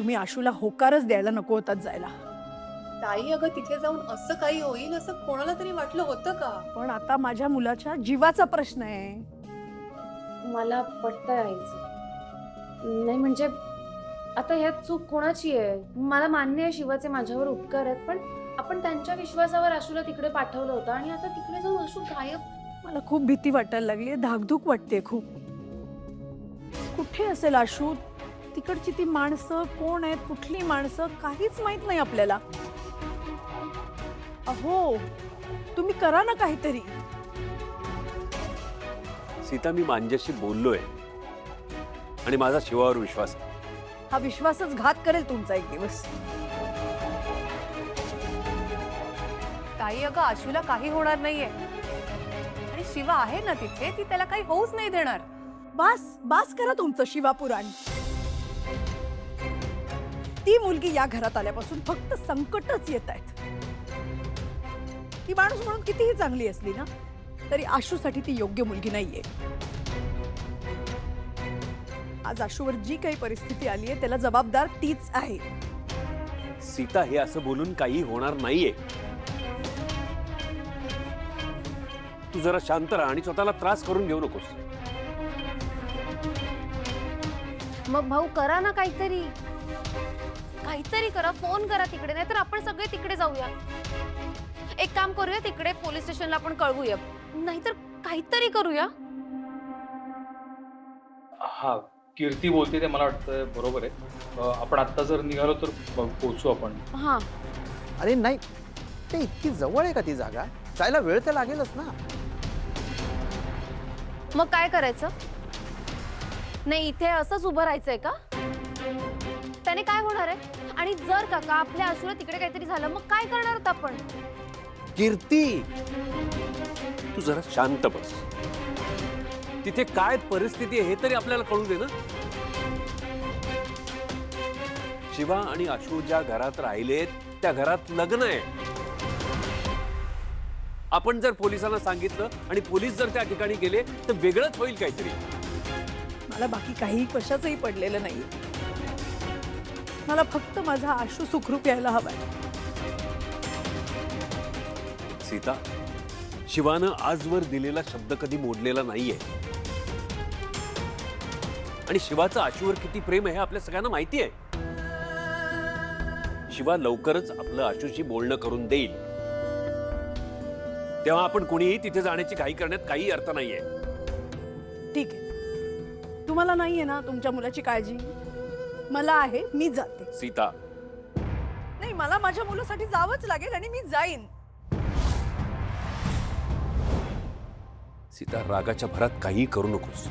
तुम्ही आशूला होकारच द्यायला नको होतात जायला. ताई अगं तिथे जाऊन असं काही होईल असं कोणाला तरी वाटलं होतं का? पण आता माझ्या मुलाच्या जीवाचा प्रश्न आहे. मला पटतंय आईचं. नाही म्हणजे आता ह्यात चूक कोणाची आहे? मला मान्य आहे शिवाचे माझ्यावर उपकार आहेत, पण आपण त्यांच्या विश्वासावर आशूला तिकडे पाठवलं होतं आणि आता तिकडे जाऊन आशू गायब. मला खूप भीती वाटायला लागली, धाकधूक वाटते खूप. कुठे असेल आशू? तिकडची ती माणसं कोण आहेत, कुठली माणसं, काहीच माहित नाही आपल्याला. अहो, तुम्ही करा ना काहीतरी. सीता, मी मांज्याशी बोललोय आणि माझा शिवावर विश्वास आहे. हा विश्वासच घात करेल तुमचा एक दिवस. ताई अगं आशूला काही होणार नाहीये आणि शिवा आहे ना तिथे, ती त्याला काही होऊच नाही देणार. बास करा तुमचं शिवापुराण. ती मुलगी या घरात आल्यापासून फक्त संकटच येत आहेत. ती माणूस म्हणून कितीही चांगली असली ना तरी आशूसाठी ती योग्य मुलगी नाहीये. आज आशूवर जी काही परिस्थिती आली आहे त्याला जबाबदार तीच आहे. सीता, हे असं बोलून काही होणार नाहीये. तू जरा शांत राहा आणि स्वतःला त्रास करून घेऊ नकोस. मग भाऊ करा ना काहीतरी. काहीतरी करा, फोन करा तिकडे, नाहीतर आपण सगळे तिकडे जाऊया. एक काम करूया, तिकडे पोलीस स्टेशनला आपण कळवूया, नाहीतर काहीतरी करूया. हा, कीर्ती बोलते ते मला वाटतं बरोबर आहे. आपण आत्ता जर निघालो तर पोहोचू आपण. हा, अरे नाही, ते इतकी जवळ आहे का ती जागा? जायला वेळ तर लागेलच ना. मग काय करायचं? नाही इथे असंच उभं राहायचंय का? त्याने काय होणार आहे? आणि जर काका आपल्या आशूला तिकडे काहीतरी झालं मग काय करणार आहोत आपण? कीर्ती, तू जरा शांत बस. तिथे काय परिस्थिती आहे हे तरी आपल्याला कळू दे ना. शिवा आणि आशू ज्या घरात राहिलेत त्या घरात लग्न आहे. आपण जर पोलिसांना सांगितलं आणि पोलीस जर त्या ठिकाणी गेले तर वेगळंच होईल काहीतरी. मला बाकी काही कशाचंही पडलेलं नाही. मला फक्त माझा आशू सुखरूप यायला हवाय. सीता, शिवानं आजवर दिलेला शब्द कधी मोडलेला नाहीये आणि शिवाचं आशूवर किती प्रेम आहे हे आपल्या सगळ्यांना माहिती आहे. शिवा लवकरच आपलं आशूशी बोलणं करून देईल. तेव्हा आपण कोणीही तिथे जाण्याची घाई करण्यात काही अर्थ नाहीये. ठीक आहे, तुम्हाला नाहीये ना तुमच्या मुलाची काळजी? मला आहे, मी जाते. सीता, नाही, मला माझ्या मुलासाठी जावंच लागेल आणि मी जाईन. सीता, रागाच्या भरात काही करू नकोस.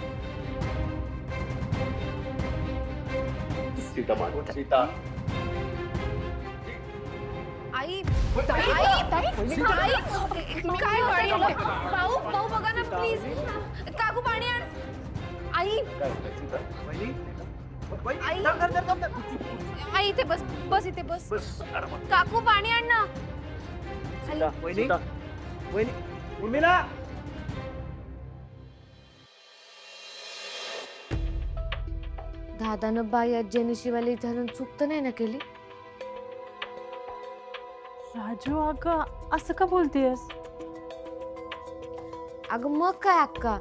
सीता मागव, सीता. आई काय भाऊ भाऊ बघा ना प्लीज. काकू पाणी आण. आई आई आई इथे बस, बस इथे बस. काकू पाणी आण ना. दादानं बाई आज्याने शिवाला इथे आणून चूक तर नाही ना केली? राजू, अगं असं का बोलतेस? अगं मग काय अक्का,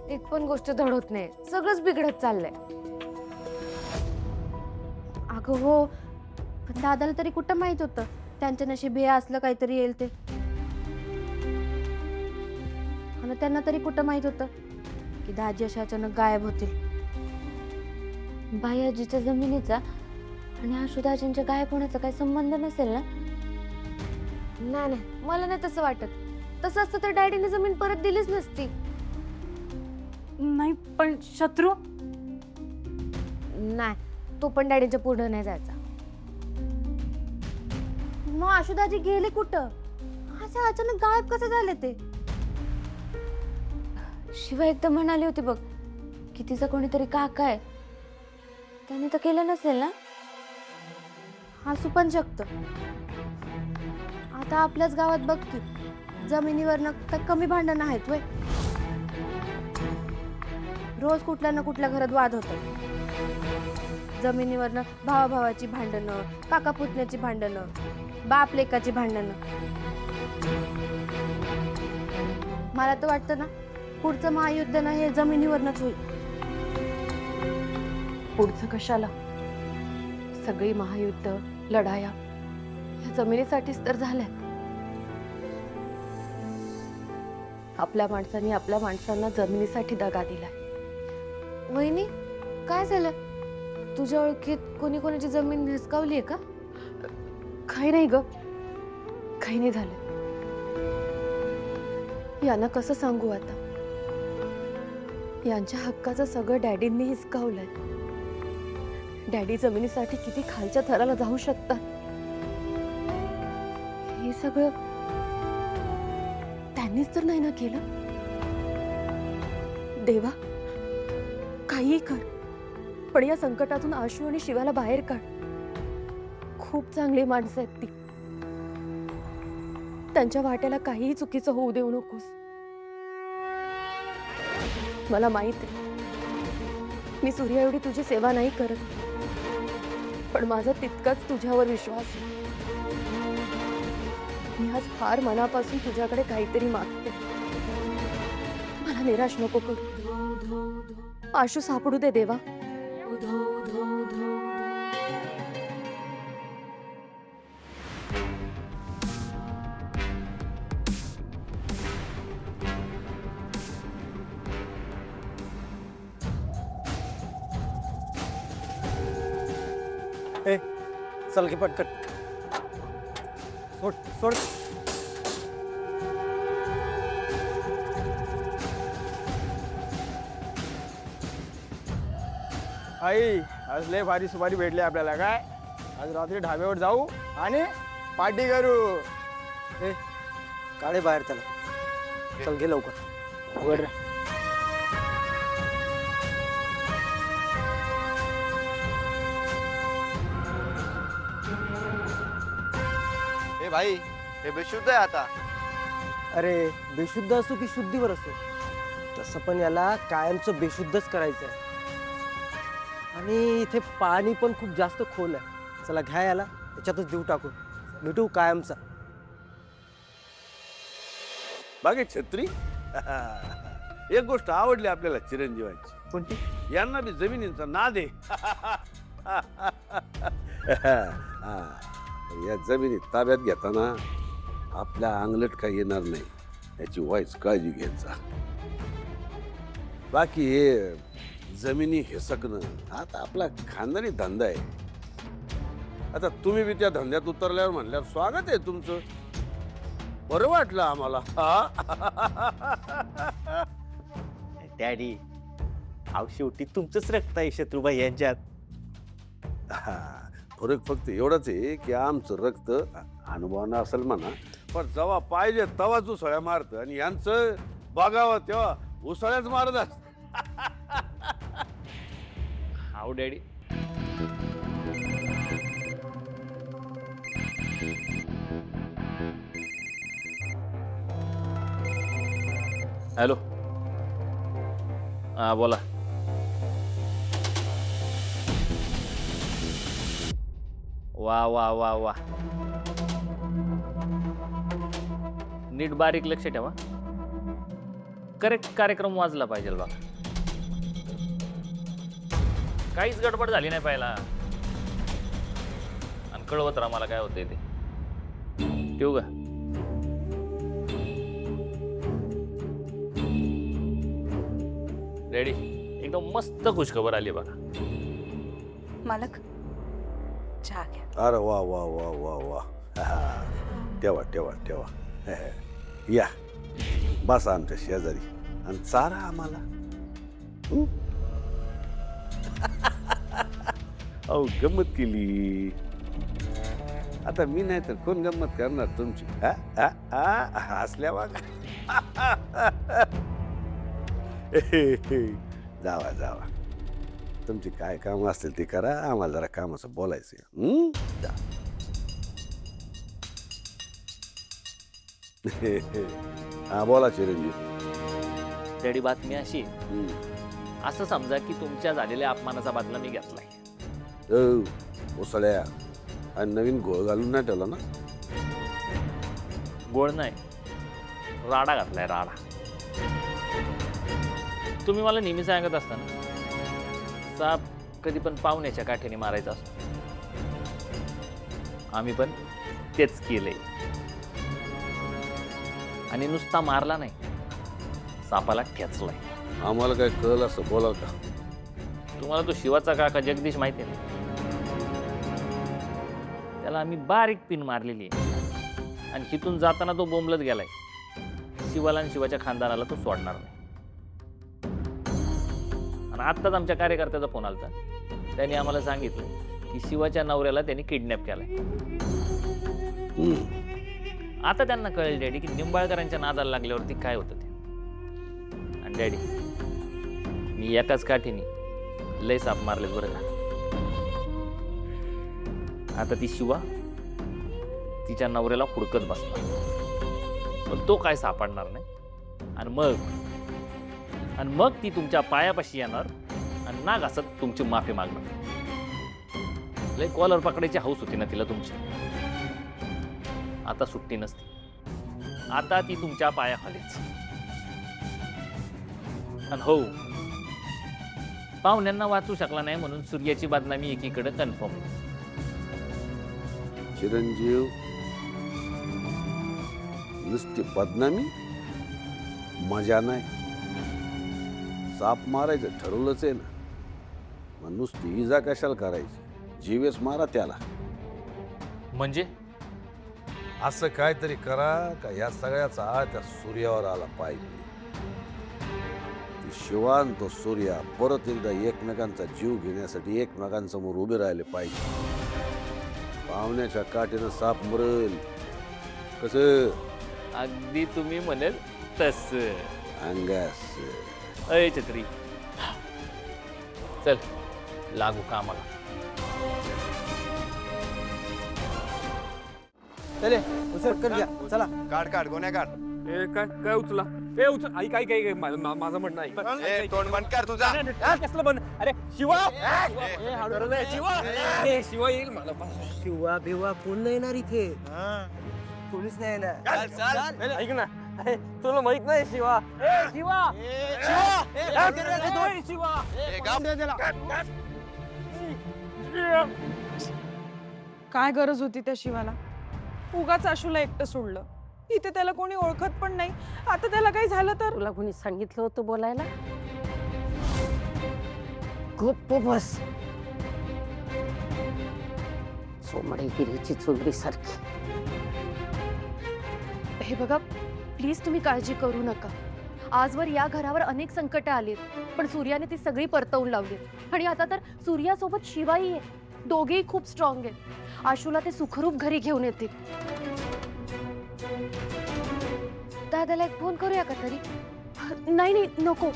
एक पण गोष्ट धडत नाही, सगळंच बिघडत चाललंय. अगं हो, पण दादाला तरी कुठं माहित होतं त्यांच्या नशिबी हे असलं काहीतरी येईल ते. आणि त्यांना तरी कुठं माहित होतं की दाजी अशा अचानक गायब होतील. बायाजीच्या जमिनीचा आणि आशुदाजींच्या गायब होण्याचा काही संबंध नसेल ना? नाही नाही, मला नाही तसं वाटत. तसं असतं तर डॅडीने जमीन परत दिलीच नसती. नाही, पण शत्रू नाही, तो पण डॅडीच्या पुढे नाही जायचा. मग आशुदाजी गेले कुठं? असे अचानक गायब कसे झाले ते? शिवा एकदम म्हणाली होती बघ की तिचा कोणीतरी काका आहे, त्याने तर केलं नसेल ना? असू पण शकतं. आता आपल्याच गावात बघ की जमिनीवरनं काही कमी भांडण आहेत वय. रोज कुठल्या ना कुठल्या घरात वाद होतात. जमिनीवरनं भावाभावाची भांडणं, काका पुतण्याची भांडणं, बाप लेकाची भांडणं. मला तर वाटतं ना पुढचं महायुद्ध ना हे जमिनीवरनच होईल. पुढचं कशाला? सगळी महायुद्ध लढाया या जमिनीसाठीच तर झाल्यात. आपल्या माणसांनी आपल्या माणसांना जमिनीसाठी दगा दिलाय. वहिनी काय झालं? तुझ्या ओळखीत कोणी कोणाची जमीन हिसकावली आहे का? काही नाही ग, काही नाही झालं. यांना कसं सांगू आता? यांच्या हक्काचं सगळं डॅडींनी हिसकावलंय. डॅडी जमिनीसाठी किती खालच्या थराला जाऊ शकतात हे सगळं त्यांनीच तर नाही ना केलं. देवा काही कर, पण या संकटातून आशू आणि शिवाला बाहेर काढ. खूप चांगली माणसं आहेत ती. त्यांच्या वाट्याला काहीही चुकीचं होऊ देऊ नकोस. मला माहित आहे मी सूर्या एवढी तुझी सेवा नाही करत, पण माझा तितकाच तुझ्यावर विश्वास आहे. मी आज फार मनापासून तुझ्याकडे काहीतरी मागते. मला निराश नको करू. आशू सापडू दे देवा. ए चल की पटकन सोड सोड. आई आज लय भारी सुपारी भेटली आपल्याला. काय आज रात्री ढाब्यावर जाऊ आणि पार्टी करू. ए काढे बाहेर त्याला. चल घे लवकर. वर हे भाई, हे बेशुद्ध आहे आता. अरे बेशुद्ध असो की शुद्धीवर असो, तसं पण याला कायमचं बेशुद्धच करायचं आहे. आणि इथे पाणी पण खूप जास्त खोल आहे. चला घ्या याला, त्याच्यातच देऊ टाकून. मिटू कायमचा. बागे छत्री. एक गोष्ट आवडली आपल्याला चिरंजीवांची. कोणती? यांना बी जमिनींचा नाद आहे. या जमिनी ताब्यात घेताना आपल्या अंगलट काही येणार नाही याची वाईच काळजी घ्यायचा. बाकी हे जमिनी हिसकणं आता आपला खानदानी धंदा आहे. आता तुम्ही बी त्या धंद्यात उतरल्यावर म्हणल्यावर स्वागत आहे तुमचं. बरं वाटलं आम्हाला. डॅडी अहो शेवटी तुमचंच रक्त आहे शत्रुबाई यांच्यात. फरक फक्त एवढाच आहे की आमचं रक्त अनुभवानं असेल म्हणा, पण जेव्हा पाहिजे तेव्हाच उसळ्या मारतं आणि यांचं बघावं तेव्हा उसळ्याच मारत असत. How daddy. हॅलो. हा बोला. वा वा वा वा. नीट बारीक लक्ष ठेवा. करेक्ट कार्यक्रम वाजला पाहिजे बघा. काहीच गडबड झाली नाही पाहिला. आणि कळवत राहा मला काय होतंय ते. ठेवू का? रेडी. एकदम मस्त खुशखबर आली बघा. मालक चहा घ्या. अरे वा वा वा वा वा. ठेवा ठेवा ठेवा. या बसा आमच्या शेजारी आणि चारा आम्हाला. अहो गंमत केली. आता मी नाही तर कोण गंमत करणार तुमची. हसल्या वागा. जावा जावा. तुमची काय काम असतील ते करा. आम्हाला जरा कामाचं बोलायचं. हा बोला चिरंजीव. डॅडी बातमी अशी, असं समजा की तुमच्या झालेल्या अपमानाचा बदला मी घेतलाय. मुसळ्या आणि नवीन घोळ घालून नाही ठेवला ना? गोळ नाही, राडा घातलाय राडा. तुम्ही मला नेहमी सांगत असता ना, साप कधी पण पाहुण्याच्या काठीने मारायचा असतो. आम्ही पण तेच केलंय. आणि नुसता मारला नाही, सापाला ठेचलाय. आम्हाला काय कळलं असं बोला का? तुम्हाला तो शिवाचा काका जगदीश माहिती आहे ना? त्याला आम्ही बारीक पिन मारलेली आहे आणि तिथून जाताना तो बोंबलत गेलाय. शिवाला आणि शिवाच्या खानदानाला तो सोडणार नाही. आणि आत्ताच आमच्या कार्यकर्त्याचा फोन आलता. त्यांनी आम्हाला सांगितलं की शिवाच्या नवऱ्याला त्यांनी किडनॅप केलाय. आता त्यांना कळेल डॅडी की निंबाळकरांच्या नादाला लागल्यावरती काय होतं ते. आणि डॅडी, मी एकाच काठीने लय साप मारलेत बरं का. आता ती शिवा तिच्या नवऱ्याला हुडकत बसणार, पण तो काय सापडणार नाही. आणि मग ती तुमच्या पायापाशी येणार आणि नाग असत तुमची माफी मागणार. लय कॉलर पकडायची हौस होती ना तिला तुमची. आता सुट्टी नसती. आता ती तुमच्या पायाखालीच. आणि हो, पाहुण्यांना वाचू शकला नाही म्हणून सूर्याची बदनामी एकीकडे कन्फर्म. चिरंजीव, नुसती बदनामी मजा नाही. साप मारायचं ठरवलंच आहे ना, मग नुसती इजा कशाला करायची? जीवेस मारा त्याला. म्हणजे असं काहीतरी करा का या सगळ्याचा आळ त्या सूर्यावर आला पाहिजे. ती शिवान तो सूर्या परत एकदा एकमेकांचा जीव घेण्यासाठी एकमेकांसमोर उभे राहिले पाहिजे. पाहुण्याच्या काठीनं साप मरेल कसं? अगदी तुम्ही म्हणेल तस. अंगास अय छत्री, चल लागू कामाला. चले उसर कर द्या. चला काढ काढ गोण्या काढ. काय उचला? उचल. आई काय काय माझं म्हणणं आहे. तोंड बंद कर तुझा. कसलं बन? अरे शिवा, शिवा येईल मला. शिवा बिवा कोण नाही येणार इथे. कोणीच नाही येणार. ऐक ना, तुला माहित नाही शिवा. शिवा, काय गरज होती त्या शिवाला? उगाच आशूला एकटं सोडलं. इथे त्याला कोणी ओळखत पण नाही. आता त्याला काही झालं तर? तुला कोणी सांगितलं होतं बोलायला? गप्प बस. सोमडेगिरीची चुंदरी सारखी. हे बघा, प्लीज तुम्ही काळजी करू नका. आजवर या घरावर अनेक संकट आलीत, पण सूर्याने ती सगळी परतवून लावली. आणि आता तर सूर्यासोबत शिवाई आहे. दोघेही खूप स्ट्रॉंग आहेत. आशूला ते सुखरूप घरी घेऊन येतील. दादाला एक फोन करूया का तरी? नाही नाही, नको.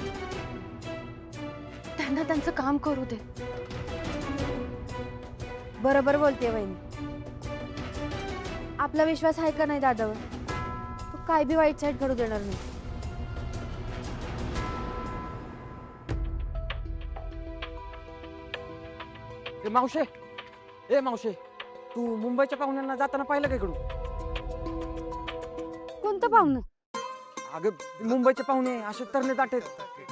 त्यांना त्यांचं काम करू दे. बरोबर बोलते वहिनी. आपला विश्वास आहे का नाही दादावर? तो काय बी वाईट साईड करू देणार नाही. मावशे, ए मावशे, तू मुंबईच्या पाहुण्यांना जाताना पाहिलं का इकडून? कोणतं पाहुणं? अगं मुंबईचे पाहुणे असे तरणे ताटेत,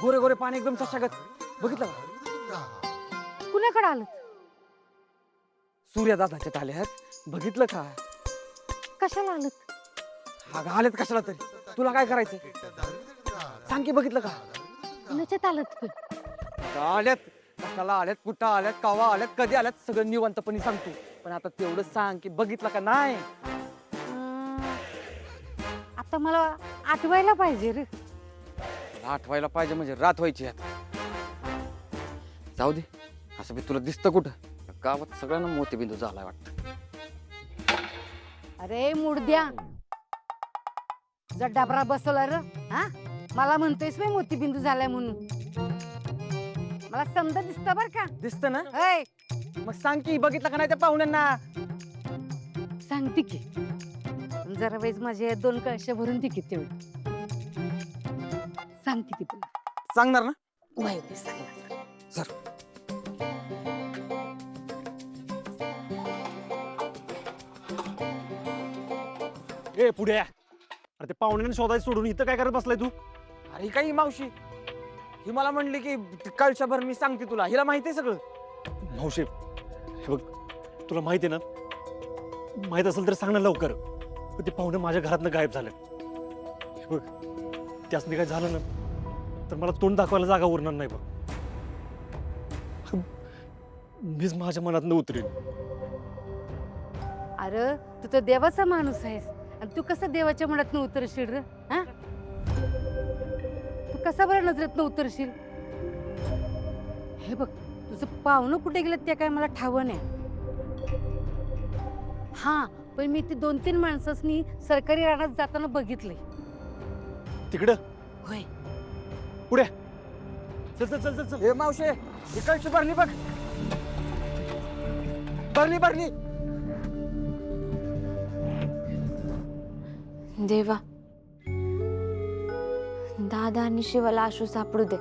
गोरे गोरे पाणी एकदम सशागत. बघितलं का? कुणाकडे आलं? सूर्या दादाच्यात आल्यात. बघितलं का? कशाला आलं? अगं आलेत कशाला तरी. तुला काय करायचं सांग की? बघितलं का? कुणाच्यात आलं? आल्यात. कशाला आल्यात, कुठं आल्यात, कावा आल्यात, कधी आल्यात, सगळं निवांतपणे सांगतो. पण आता तेवढं सांग की बघितलं का नाही? आता मला आठवायला पाहिजे रे. आठवायला पाहिजे म्हणजे रात व्हायची आता. जाऊ दे, असं बी तुला दिसतं कुठं? गावात सगळ्यांना मोतीबिंदू झालाय वाटतं. अरे मुडद्या, तुझा डबरा बसवला र. हा, मला म्हणतोयस मी मोतीबिंदू झालाय म्हणून? मला समजा दिसतं बर का? दिसतं ना? ऐ, मग सांग की बघितलं का नाही त्या पाहुण्यांना? सांगते की. जरा वेळेस माझे 2 कळशे भरून दे की तेवढी. सांगते की तुला. सांगणार ना? वय सांगणार. सर ए पुढे अरे ते पाहुण्याने शोधायचं सोडून इथं काय करत बसलाय तू? अरे काही मावशी ही मला म्हणली की कळशाभर मी सांगते तुला, हिला माहिती आहे सगळं. मावशी हे बघ, तुला माहिती आहे ना, माहित असेल तर सांग ना लवकर. पण ते पाहुणे माझ्या घरातनं गायब झाले. हे बघ, त्यासनी काय झालं ना तर मला तोंड दाखवायला जागा उरणार नाही बघ. मीच माझ्या मनातनं उतरेन. अरे तू तर देवाचा माणूस आहेस आणि तू कसं देवाच्या मनातनं उतरशील रे? हा, तू कसा बरं नजरेतनं उतरशील? हे बघ, तुझं पाहुणं कुठे गेलं ते काय मला ठावं नाही. हा, पण मी ती 2-3 माणसांनी सरकारी रानात जाताना बघितलंय. तिकडं होय. पुढे चल चल चल चल चल. हे मावशे ही कळशी भरली बघ, भरली भरली. देवा, दादा आणि शिवाला आशू सापडू दे.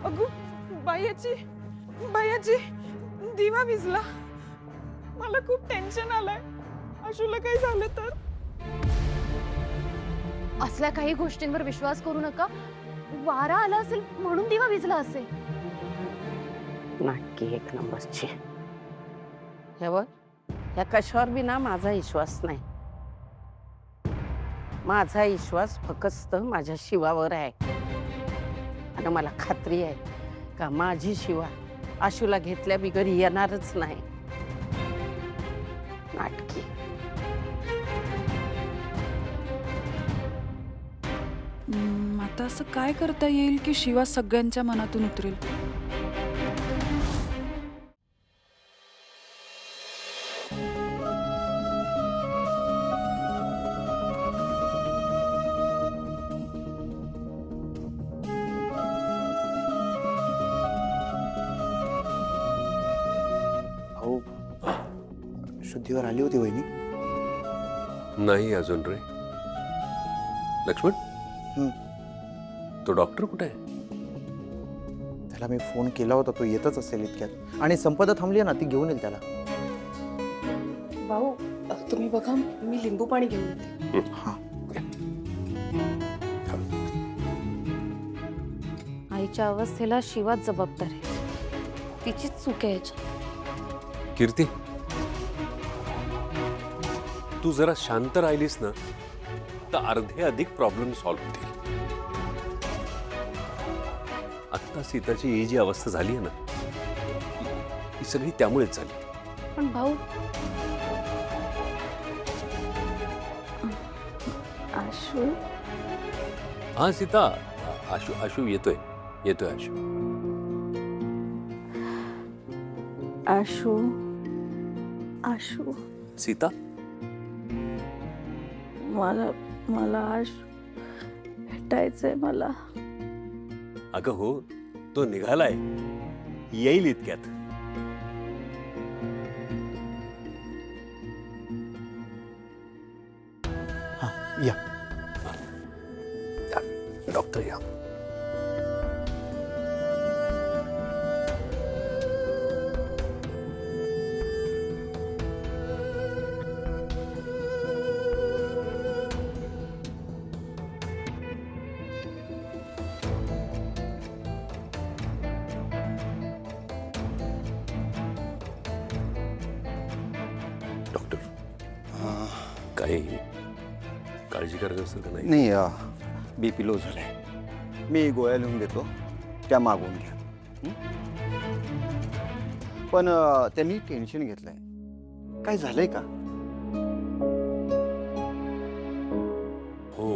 अगो बायाची दिवा विजला. मला खूप टेन्शन आलंय. आशूला काही झालं तर? असल्या काही गोष्टींवर विश्वास करू नका. वारा आला असेल म्हणून दिवा विझला असेल. नक्की 1 नंबरची. हे बघ, ह्या कशावर बी ना माझा विश्वास नाही. माझा विश्वास फक्त माझ्या शिवावर आहे. आणि मला खात्री आहे का माझी शिवा आशूला घेतल्या बिगर येणारच नाही. नाटकी. आता असं काय करता येईल की शिवा सगळ्यांच्या मनातून उतरेल? भाऊ, शुद्धीवर आली होती वहिनी? नाही अजून रे. लक्ष्मण, तो डॉक्टर कुठे आहे? त्याला मी फोन केला होता, तो येतच असेल इतक्यात. आणि संपदा थांबली आहे ना, ती घेऊन येईल त्याला. भाऊ, तुम्ही बघा, मी लिंबू पाणी घेऊन येते. हा. आईच्या अवस्थेला शिवाच जबाबदार आहे. तिचीच चूक आहे याच्यात. कीर्ती, तू जरा शांत राहिलीस ना तर अर्धे अधिक प्रॉब्लेम सॉल्व्ह होतील. आता सीताची ही जी अवस्था झाली आहे ना, ही सगळी त्यामुळेच झाली. पण भाऊ, आशू, हा सीता, आशू आशू येतोय आशू. आशू, आशू, सीता, मला आशू भेटायचंय. मला अगं हो, तो निघालाय, येईल इतक्यात. या. डॉक्टर या. डॉक्टर, काही काळजी करायची असेल का नाही? नाही, BP लो झालाय. मी गोळ्या लिहून देतो, त्या मागवून घ्या. पण त्यांनी टेन्शन घेतलंय. काय झालंय का? हो,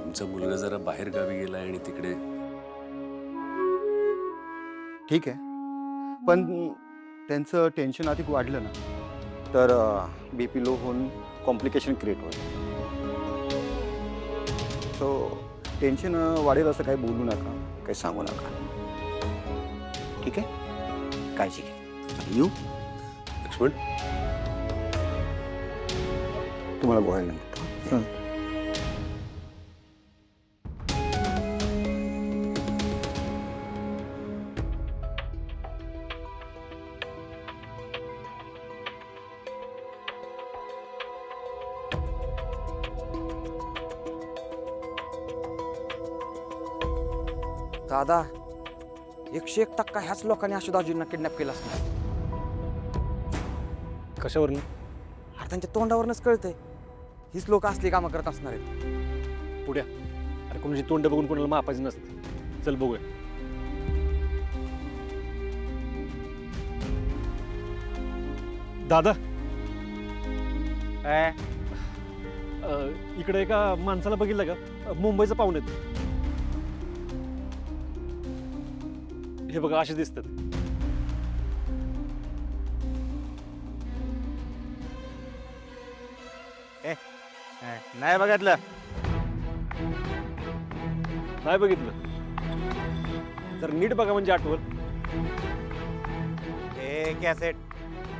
आमचा मुलगा जरा बाहेर गावी गेलाय आणि तिकडे. ठीक आहे, पण त्यांचं टेन्शन अधिक वाढलं ना तर BP लो होऊन कॉम्प्लिकेशन क्रिएट होईल. सो टेन्शन वाढेल असं काही बोलू नका, काही सांगू नका. ठीक आहे, काळजी घे. येऊ. लक्ष्मण, तुम्हाला गोव्याला नेतो. दादा 101% ह्याच लोकांनी आशुदाजींना किडनॅप केलं असणार. कशावरून? अरे त्यांच्या तोंडावरूनच कळतंय हीच लोक असली कामं करत असणार आहेत. पुढ्या अरे कोणाची तोंड बघून कोणाला मापायची नसते. चल बघूया. दादा इकडे एका माणसाला बघितलं का? मुंबईचं पाहुणे. हे बघा असे दिसतात. नाही बघितलं. नाही बघितलं. जर नीट बघा म्हणजे आठवल. ए कॅसेट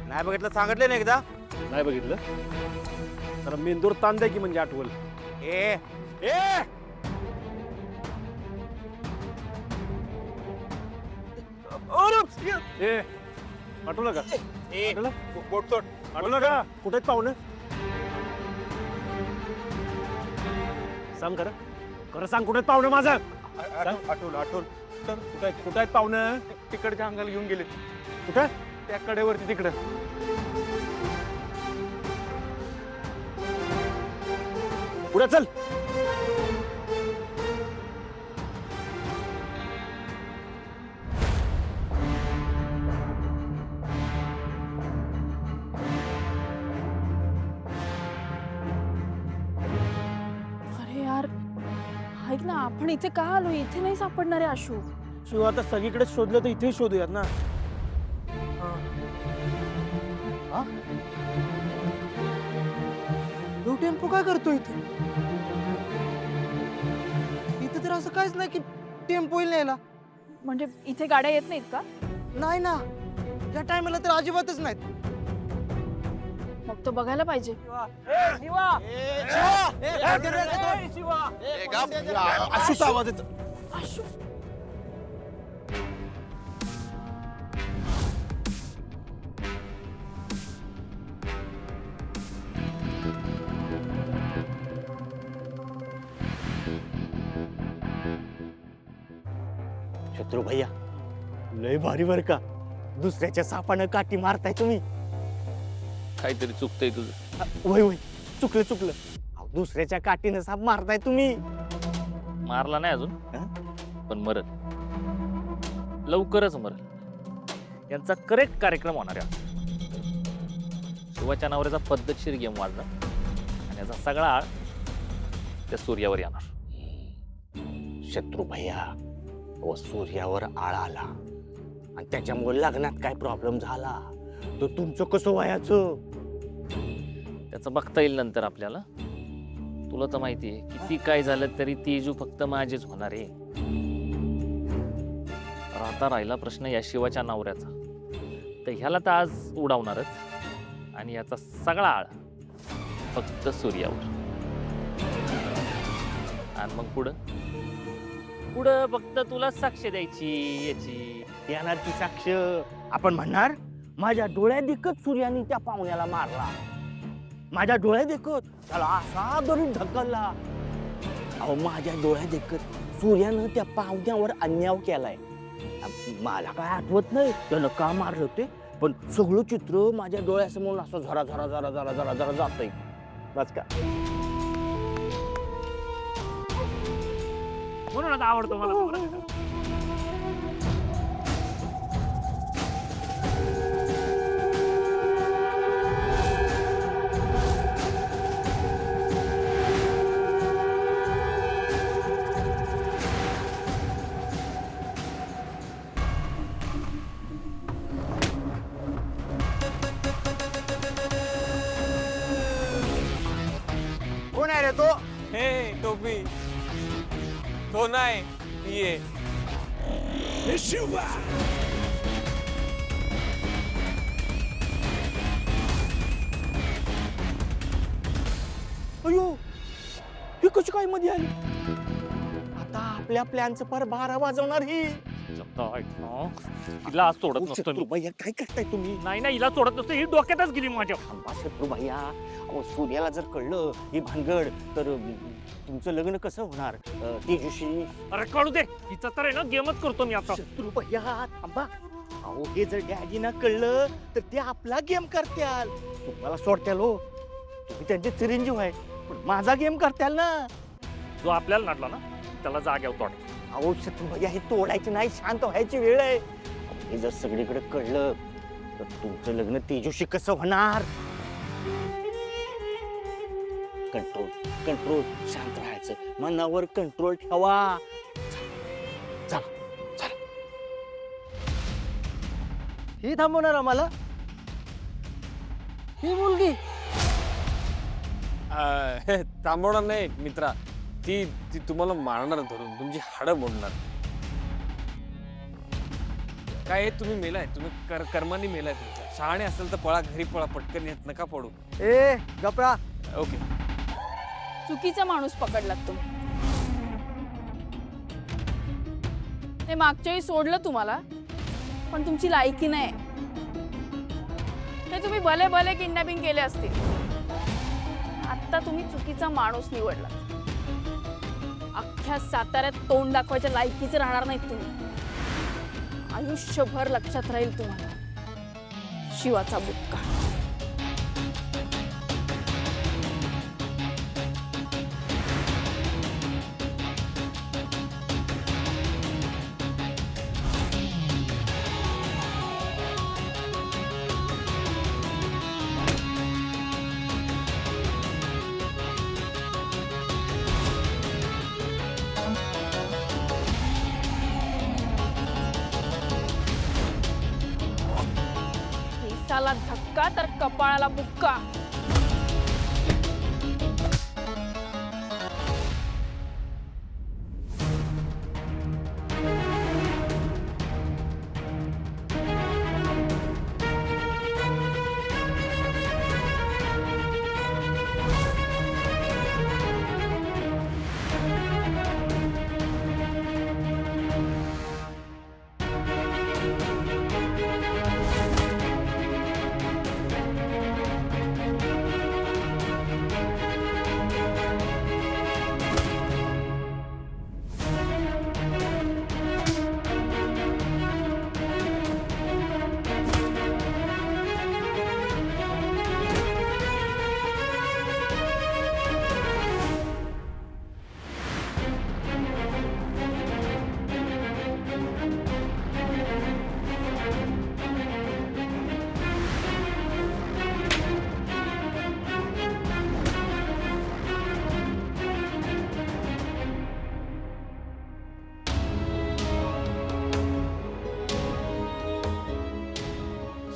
नाही बघितलं सांगितलं ना एकदा. नाही बघितलं. जरा मेंदूर ताण द्या की म्हणजे आठवल. ए ए ए आठवलं का? आठवलं का? कुठे आहेत पाहुणे? सांग खरं खरं सांग कुठे आहेत पाहुणे माझं? आठवलं कुठे आहेत पाहुणे? तिकडच्या अंगाला घेऊन गेले. कुठे? त्या कडेवरती तिकडं. पुढे चल. अरे यार ऐक ना, आपण इथे का आलो? इथे नाही सापडणार आहे आशू. शिव आता सगळीकडे शोधलं तर इथे शोधूयात ना. तो टेम्पो काय करतो इथे? इथे तर असं काहीच नाही की टेम्पो येईल न्यायला. म्हणजे इथे गाड्या येत नाहीत का? नाही ना, या टायमाला तर अजिबातच नाहीत. मग तो बघायला पाहिजे. आशूचा आवाज येतो. आशू शत्रू भैया लय भारी बर का. दुसऱ्याच्या सापानं काठी मारताय तुम्ही. काहीतरी चुकतंय तुझं. वय वय चुकलं चुकलं. अहो, दुसऱ्याच्या काठीनं साप मारताय तुम्ही. मारला नाही अजून पण मरल. लवकरच मरल. यांचा करेक्ट कार्यक्रम होणार आहे. शिवाच्या नवऱ्याचा पद्धतशीर गेम वाढला आणि याचा सगळा आळ त्या सूर्यावर येणार. शत्रू भैया व सूर्यावर आळा आला आणि त्याच्यामुळे लग्नात काय प्रॉब्लेम झाला तर तुमचं कसं व्हायचं? त्याचं बघता येईल नंतर आपल्याला. तुला तर माहिती आहे किती काय झालं तरी तेजू फक्त माझेच होणार आहे. आता राहिला प्रश्न या शिवाच्या नवऱ्याचा. तर ह्याला तर आज उडवणारच आणि याचा सगळा आळ फक्त सूर्यावर. आणि मग पुढं फक्त तुला साक्ष द्यायची याची. येणार ती साक्ष. आपण म्हणणार माझ्या डोळ्यात देखत सूर्याने त्या पाहुण्याला मारला. माझ्या डोळ्यात देखत त्याला असा धरून ढकलला. अहो माझ्या डोळ्यात देखत सूर्यानं त्या पाहुण्यावर अन्याय केलाय. मला काय आठवत नाही त्यानं का मारलं ते, पण सगळं चित्र माझ्या डोळ्यासमोर असं झरा झरा झरा झरा झरा झरा जातंय. बस का म्हणून आवडतो मला. कोण आहे रे तो? हे टोपी तो नाही ती आहे. कशी काय मध्ये आली? आता आपल्या प्लॅनचं पार 12 वाजवणार ही. हिला आज सोडत नसतो मी. शत्रुभैया काय करताय तुम्ही? नाही नाही, हिला सोडत नसतो. ही डोक्यातच गेली माझ्या. थांबा शत्रुभैया, अहो सूर्याला जर कळलं ही भानगड तर तुमचं लग्न कसं होणार तेजूशी? अरे कळू दे, हिचा तर आहे ना गेमच करतो मी आता. शत्रुभैया थांबा. अहो हे जर डॅडीना कळलं तर ते आपला गेम करत्याल. तुम्हाला सोडत्याल हो, तुम्ही त्यांचे चिरंजीव आहे, पण माझा गेम करत्याल ना. जो आपल्याला नडला ना त्याला जाग्यावर तोड. अहो शत्रुभैया हे तोडायचे नाही, शांत व्हायची वेळ आहे. अहो, हे जर सगळीकडे कळलं तर तुमचं लग्न तेजूशी कसं होणार? कंट्रोल कंट्रोल, शांत राहायचं, मनावर कंट्रोल ठेवा. चला चला. ही थांबवणार आम्हाला? ही मुलगी थांबवणार नाही मित्रा, ती ती तुम्हाला मारणार धरून, तुमची हाडं मोडणार. काय तुम्ही मेलाय, तुम्ही कर्मांनी मेलाय. तुमच्या शहाणे असेल तर पळा, घरी पळा, पटकन येत नका पडू. ए गपरा. ओके. चुकीचा माणूस पकडलात तुम्ही. ते मागच्या वेळी सोडलं तुम्हाला, पण तुमची लायकी नाही. ते तुम्ही भले भले किडनॅपिंग केले असते. आता तुम्ही चुकीचा माणूस निवडला. अख्ख्या साताऱ्यात तोंड दाखवायच्या लायकीचे राहणार नाहीत तुम्ही. आयुष्यभर लक्षात राहील तुम्हाला शिवाचा बुक्का. केसाला धक्का तर कपाळाला बुक्का.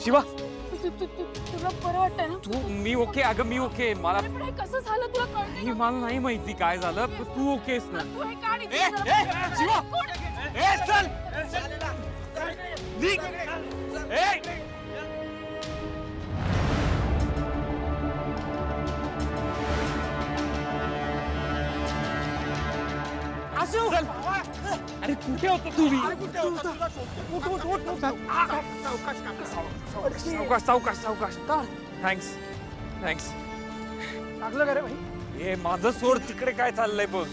शिवा, तुला बरं वाटतंय ना? तू मी ओके. अगं मी ओके. मला हे कसं झालं तुला कळलं? मला नाही माहिती काय झालं, पण तू ओकेस ना? तू हे काढ इथे ए, जरा. ए, शिवा! ए, चल! निघ! ए! चल! अरे कुठे होता तुम्ही? सावकाश सावकाश सावकाश. Thanks thanks. लागलं का रे भाई? ए माझं सोड, तिकडे काय चाललंय बघ.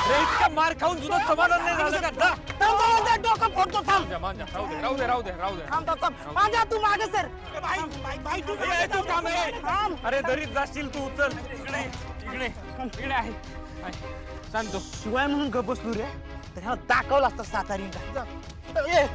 अरे इतका मार खाऊन तुझं समाधान नाही झालं का? जा. डोकं फोडतो. थांब राहू दे राहू दे राहू दे राहू दे. थांब थांब. माझ्या तू मागे सर. ए, तू थांब रे. अरे दरीत जाशील तू. चल इकडे इकडे इकडे आहे. सांगतो शिवाय म्हणून गप बसलो रे, तर ह्याला दाखवलं असतं सातारी. ए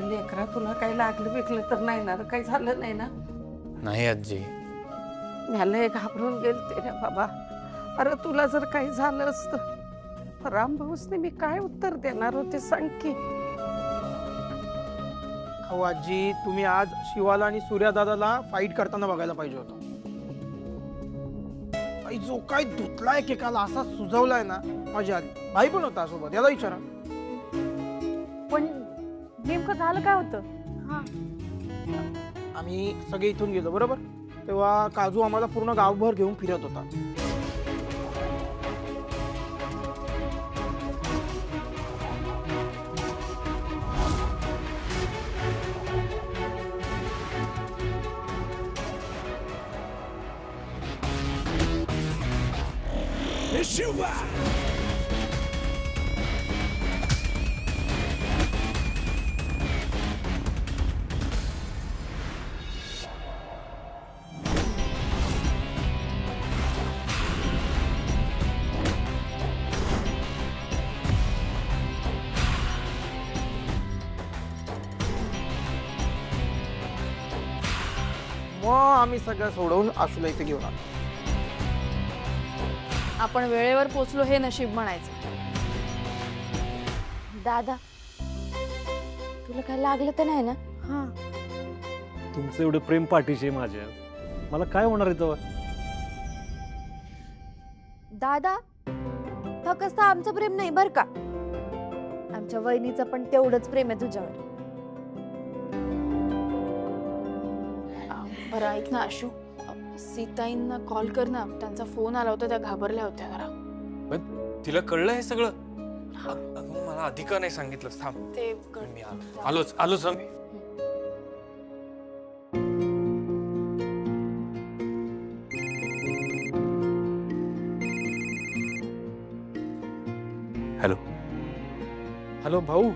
लेकरा तुला काही लागलं बिकलं तर नाही ना, काही झालं नाही ना? नाही आजी. मला घाबरून गेलते रे बाबा. अरे तुला जर काही झालं असतं रामभाऊसने मी काय उत्तर देणार होते सांग की. अहो आजी, तुम्ही आज शिवाला आणि सूर्यादादाला फाईट करताना बघायला पाहिजे होतं. आई जो काय धुतलाय एकेकाला असा सुजवलाय ना, माझ्या आधी भाई पण होता सोबत, याला विचारा. पण नेमकं झालं काय होतं? आम्ही सगळे इथून गेलो बरोबर, तेव्हा काजू आम्हाला पूर्ण गावभर घेऊन फिरत होता. मग आम्ही सगळं सोडवून आशूला इथे घेऊन आलो. आपण वेळेवर पोचलो हे नशीब म्हणायचं. दादा तुला काय लागलं तर नाही ना? हा, तुमचं एवढं प्रेम पाठीशी आहे माझ्या, मला काय होणार आहे तेव्हा? दादा फक्त आमचं प्रेम नाही बर का, आमच्या वहिनीचं पण तेवढंच प्रेम आहे तुझ्यावर. बरं ऐक ना आशू, सीताईंना कॉल कर ना, त्यांचा फोन आला होता, त्या घाबरल्या होत्या जरा. तिला कळलं हे सगळं? अगं मला आधी का नाही सांगितलं? थांब ते मी आलोच मी. हॅलो. हॅलो भाऊ.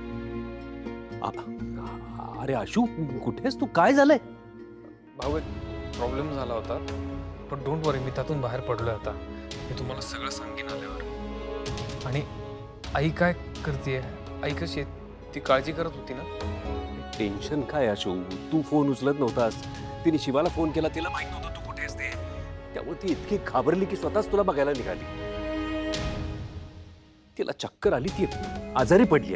अरे आशू, कुठेस तू? काय झालंय? भाऊ एक प्रॉब्लेम झाला होता, पण डोंट वरी, मी त्यातून बाहेर पडलोय आता. मी तुम्हाला सगळं सांगेन आल्यावर. आणि आई काय करतेय? आई कशी आहे? ती काळजी करत होती ना? टेन्शन काय आशू, तू फोन उचलत नव्हतास, तिने शिवाला फोन केला, तिला माहित नव्हतं तू कुठे असते, त्यामुळे ती इतकी घाबरली की स्वतःच तुला बघायला निघाली. तिला चक्कर आली, ती आजारी पडली.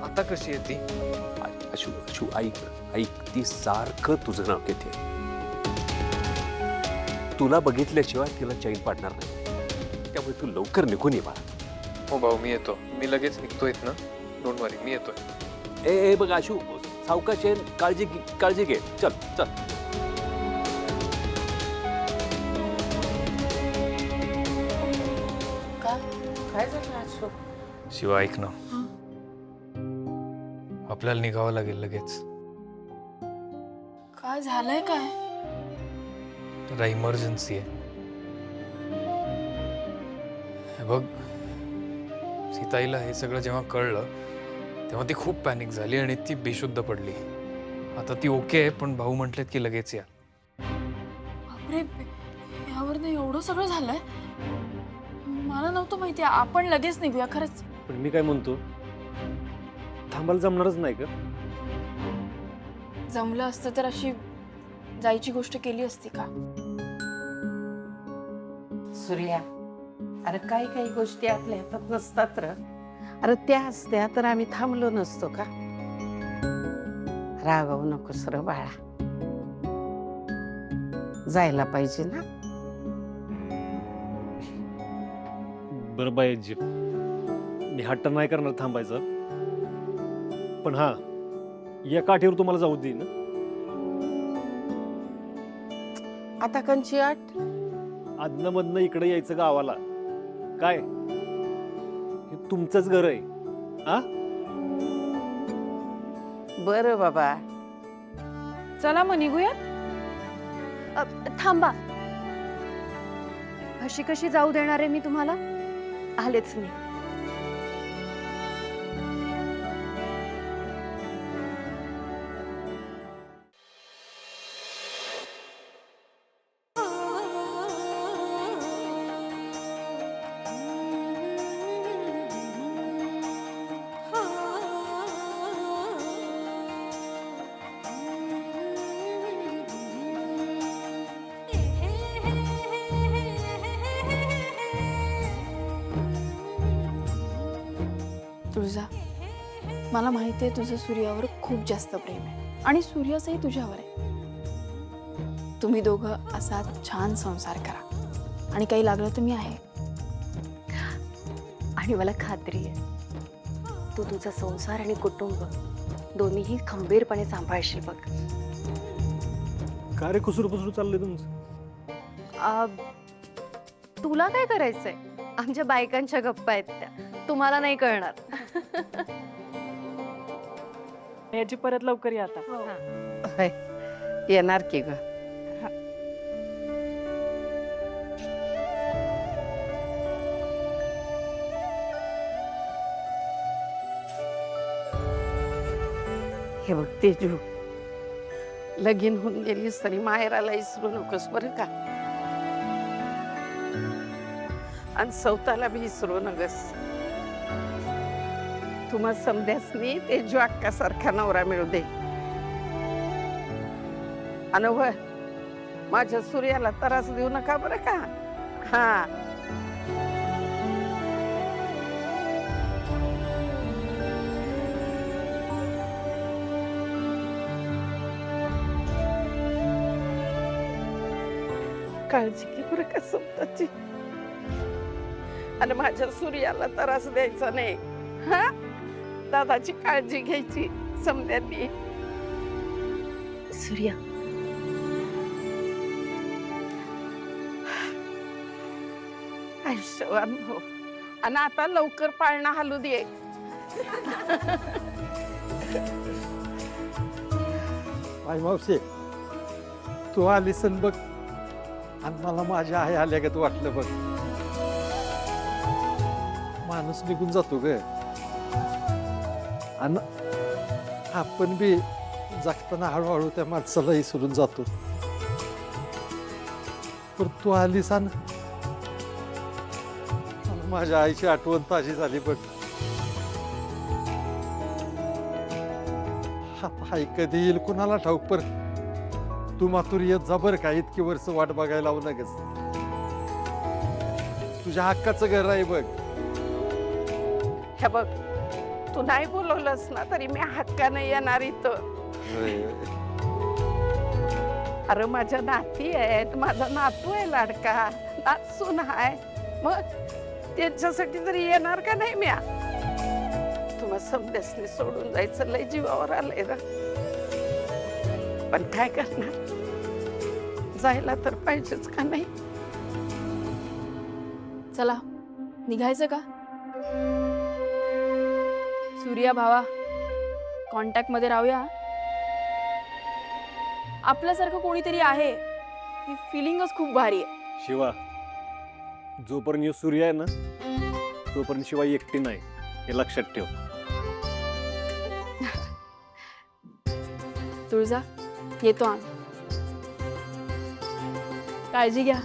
आता कशी आहे ती? आशू आशू ऐक ऐक, ती सारखं तुझं नाव घेते. तुला बघितल्याशिवाय तिला चैन पाडणार नाही, त्यामुळे तू लवकर निघून ये बाळा. हो भाऊ, मी येतो. मी लगेच निघतोय ना, डोंट वरी, मी येतोय. ए बघ आशू, सावकाश आहे, काळजी घे. चल चल. काय झालं आशू? शिवा ऐक ना, आपल्याला निघावं लागेल लगेच. काय झालंय काय? जरा इमर्जन्सी आहे. हे बघ, सीताईला हे सगळं जेव्हा कळलं तेव्हा ती खूप पॅनिक झाली आणि ती बेशुद्ध पडली. आता ती ओके आहे, पण भाऊ म्हटलेत की लगेच या. बापरे, यावर नाही एवढं सगळं झालंय? मला नव्हतं माहिती. आपण लगेच निघूया खरंच. पण मी काय म्हणतो, थांबायला जमणारच नाही का? जमलं असतं तर अशी जायची गोष्ट केली असती का? सूर्या, अरे काही काही गोष्टी आपल्या हातात नसतात र. अरे त्या असत्या तर आम्ही थांबलो नसतो का? रागावू नकोस र बाळा, जायला पाहिजे ना. बरं बाई आजी, मी हट्ट नाही करणार थांबायचं, पण हा या काठीवर तुम्हाला जाऊ दे ना. आता कंची आठ? आदनं मधनं इकडे यायचं गावाला, काय हे तुमचंच घर आहे. हा बरं बाबा, चला मग निघूया. थांबा, अशी कशी जाऊ देणार आहे मी तुम्हाला? आलेच मी. मला माहिती आहे तुझं सूर्यावर खूप जास्त प्रेम आहे आणि सूर्याचंही तुझ्यावर आहे. तुम्ही दोघं असा छान संसार करा आणि काही लागलं तर मी आहे. आणि मला खात्री आहे तू तुझा संसार आणि कुटुंब दोन्हीही खंबीरपणे सांभाळशील बघ. काय रे कुसूर पुसूर चाललंय तुमचं? तुला काय करायचंय? आमच्या बायकांच्या गप्पा आहेत त्या, तुम्हाला नाही कळणार. याची परत लवकर या आता. येणार की ग. हे बघ तेजू, लगीन होऊन गेलीस तरी माहेराला इसरू नकोस बरं का. आणि सौताला भी इसरू नगस. तुम्हा समध्यासनी तेजू अक्कासारखा नवरा मिळू दे. अनुभव माझ्या सूर्याला त्रास देऊ नका बरं का. हा काळजी घे बरं का स्वतःची. आणि माझ्या सूर्याला त्रास द्यायचा नाही. हा दादाची काळजी घ्यायची समध्यांनी. सूर्या, आयुष्यवान हो. आणि आता लवकर पाळणा हलू दे. आई मावशी तू आलीस न बघ आणि मला माझ्या आई आल्यागत वाटलं बघ. माणूस निघून जातो ग आणि आपण बी जगताना हळूहळू त्या माणसाला विसरून जातो. पण तू आलीस आणि माझ्या आईची आठवण ताजी झाली बघ. आई कधी येईल कुणाला ठाऊक, पर तू मातूर येत जा बरं का. इतकी वर्ष वाट बघायला लावू नगस. तुझ्या हक्काचं घर आहे बघ. हे बघ तू नाही बोलवलंस ना तरी मी हक्काने येणार इथं. अरे माझ्या नाती आहेत, माझा नातू आहे लाडका, नातसून आहे, मग त्यांच्यासाठी तरी येणार का नाही म्या. तुम्हा समध्यासनी सोडून जायचं लय जीवावर आलंय ना. पण काय करणार, जायला तर पाहिजेच का नाही. चला निघायचं का? सूर्या भावा, कॉन्टॅक्ट मध्ये राहूया. आपल्यासारखं कोणीतरी आहे ही फिलिंगच खूप भारी आहे. शिवा, जोपर्यंत ह्यो सूर्य आहे ना तोपर्यंत शिवा एकटी नाही, हे लक्षात ठेव. तुळजा, येतो आम्ही. काळजी घ्या.